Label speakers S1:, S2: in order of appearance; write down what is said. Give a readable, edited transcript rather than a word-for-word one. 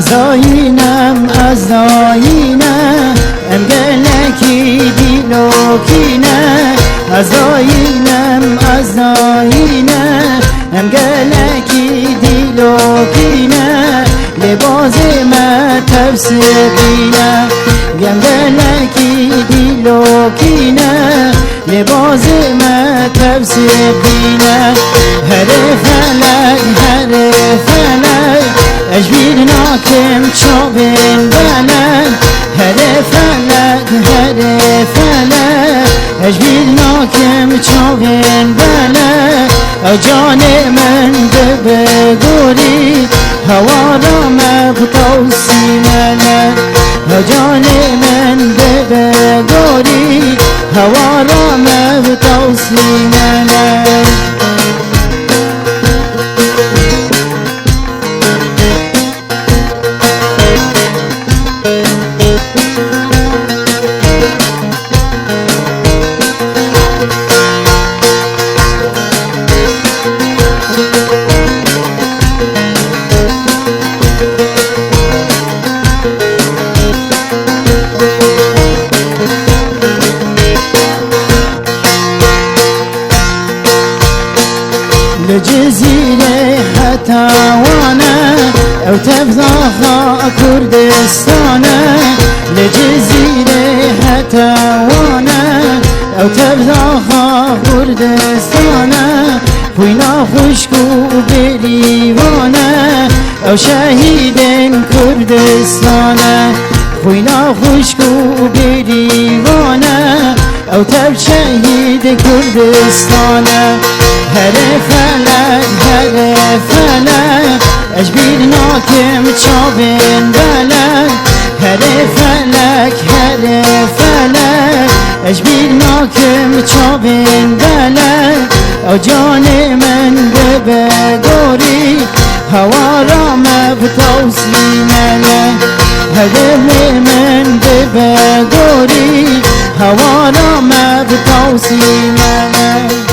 S1: ازاینم ازاینه ام گلکی دیلوکینه ازاینم ازاینه ام گلکی دیلوکینه لباس ما تفسدینه گم گلکی دیلوکینه لباس ما تفسدینه هر فلک هر فلک اجبیر ناکم چوبین بلد هر فلک هر فلک اجبیر ناکم چوبین بلد جان من بگوری هوا را مبتوسی ملد جان من بگوری هوا را مبتوسی ملد لجزيرة حتى وانا او تبضاخا كردستانا لجزيرة حتى وانا او تبضاخا كردستانا خوينا خشكو بريوانا او شهيدين كردستانا خوينا خشكو بريوانا او تب شهيد كردستانا هر فلک هر فلک اجبیر ناکم چوبین بلد هر فلک هر فلک اجبیر ناکم چوبین بلد او جان من بگوری هوا را مبتوسی ملد هدف من بگوری هوا را مبتوسی ملد